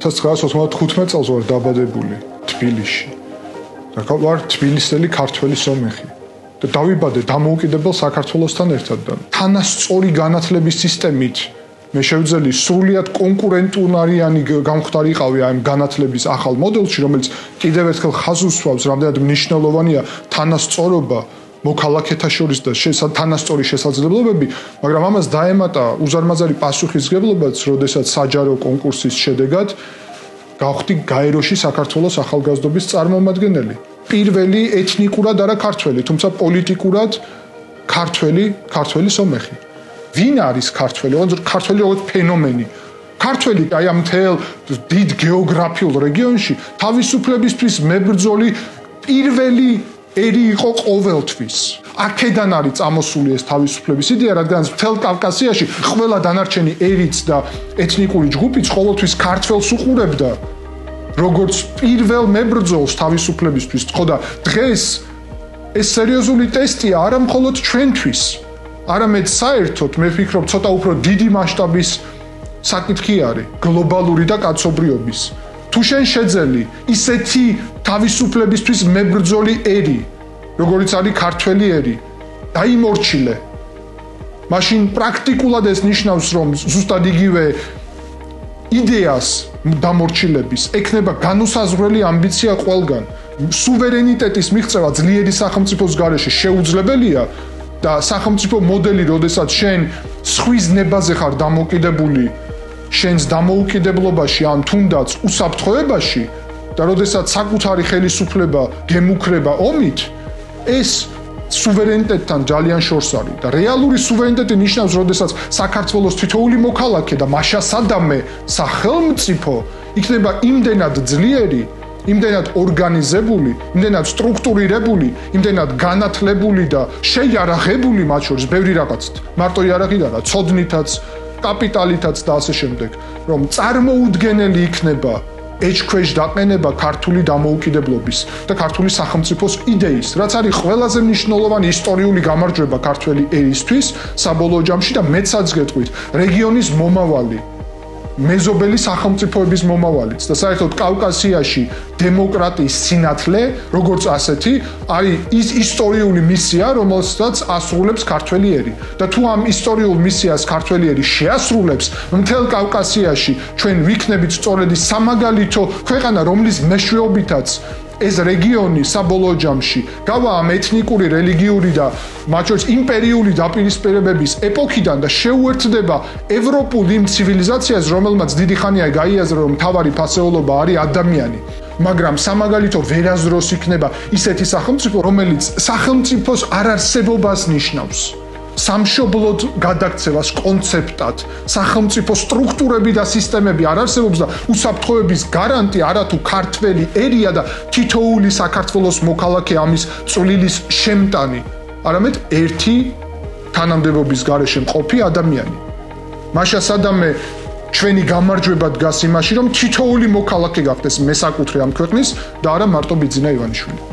1995 წელს ვარ დაბადებული თბილისში. და ვარ თბილისელი ქართველი სომეხი. და დავიბადე დამოუკიდებელ საქართველოსთან ერთად და თანასწორი განათლების სისტემით მე შევძელი სრულიად კონკურენტუნარიანი გამხდარიყავი ამ განათლების ახალ მოდელში, რომელიც კიდევ ერთხელ ხაზს უსვამს, რამდენად მნიშვნელოვანია თანასწორობა მოქალაქეთა შორის და თანასწორი შესაძლებლობები, მაგრამ ამას დაემატა უზარმაზარი პასუხისმგებლობაც, როდესაც საჯარო კონკურსის შედეგად გავხდი გაეროში საქართველოს ახალგაზრდობის წარმომადგენელი. პირველი ეთნიკურად არა ქართველი, თუმცა პოლიტიკურად ქართველი სომეხი. ვინ არის ქართველი? ქართველი როგორც ფენომენი. ქართველი აი ამ მთელ დიდ გეოგრაფიულ რეგიონში თავისუფლებისთვის მებრძოლი პირველი ერი იყო ყოველთვის. აქედან არის წამოსული ეს თავისუფლების იდეა, რადგან მთელ კავკასიაში ყველა დანარჩენი ერიც და ეთნიკური ჯგუფიც ყოველთვის ქართველს უყურებდა როგორც პირველ მებრძოლს თავისუფლებისთვის. ხო და დღეს ეს სერიოზული ტესტია არა მხოლოდ ჩვენთვის, არამედ საერთოდ მე ვფიქრობ ცოტა უფრო დიდი მასშტაბის საკითხი არის გლობალური და კაცობრიობის. თუ შენ შეძელი ისეთი თავისუფლებისთვის მებრძოლი ერი, როგორც არის ქართველი ერი, დაიმორჩილე. მაშინ პრაქტიკულად ეს ნიშნავს, რომ ზუსტად იგივე იდეას დამორჩილების ექნება განუსაზღვრელი ამბიცია ყველგან. სუვერენიტეტის მიღწევა ძლიერი სახელმწიფოს გარეშე შეუძლებელია და სახელმწიფო მოდელი, როდესაც შენ სხვის ნებაზე ხარ დამოკიდებული, შენს დამოუკიდებლობაში ან თუნდაც უსაფრთხოებაში და როდესაც საკუთარი ხელისუფლება გემუქრება ომით, ეს სუვერენიტეტთან ძალიან შორს არის და რეალური სუვერენიტეტი ნიშნავს, როდესაც საქართველოს თითოეული მოქალაქე და მაშასადამე სახელმწიფო იქნება იმდენად ძლიერი, იმდენად ორგანიზებული, იმდენად სტრუქტურირებული, იმდენად განათლებული და შეიარაღებული მათ შორის ბევრი რაღაცით. მარტო იარაღით არა, ცოდნითაც, კაპიტალითაც და ასე შემდეგ, რომ წარმოუდგენელი იქნება ეჭქვეშ დაყენება ქართული დამოუკიდებლობის და ქართული სახელმწიფოს იდეის, რაც არის ყველაზე მნიშვნელოვანი ისტორიული გამარჯვება ქართველი ერისთვის საბოლოო ჯამში და მეცაც გეტყვით, რეგიონის მომავალი, მეზობელი სახელმწიფოების მომავალიც და საერთოდ კავკასიაში დემოკრატიის სინათლე, როგორც ასეთი, არის ის ისტორიული მისია, რომელსაც ასრულებს ქართველი ერი. და თუ ამ ისტორიულ მისიას ქართველი ერი შეასრულებს, მთელ კავკასიაში ჩვენ ვიქნებით სწორედ ის სამაგალითო ქვეყანა, რომლის მეშვეობითაც ეს რეგიონი საბოლოო ჯამში გავა ამ ეთნიკური, რელიგიური და მათ შორის იმპერიული დაპირისპირებების ეპოქიდან და შეუერთდება ევროპულ იმ ცივილიზაციას, რომელმაც დიდი ხანია გაიაზრა, რომ მთავარი ფასეულობა არის ადამიანი. მაგრამ სამაგალითო ვერასდროს იქნება ისეთი სახელმწიფო, რომელიც სახელმწიფოს არარსებობას ნიშნავს. სამშობლოდ გადაქცევას კონცეპტად, სახელმწიფო სტრუქტურები და სისტემები არ არსებობს და უსაფრთხოების გარანტი არათუ ქართველი ერია და თითოეული საქართველოს მოქალაქე ამის წვლილის შემტანი, არამედ ერთი თანამდებობის გარეშე მყოფი ადამიანი. მაშასადამე ჩვენი გამარჯვება დგას იმაში, რომ თითოეული მოქალაქე გახდეს მესაკუთრე ამ ქვეყნის და არა მარტო ბიძინა ივანიშვილი.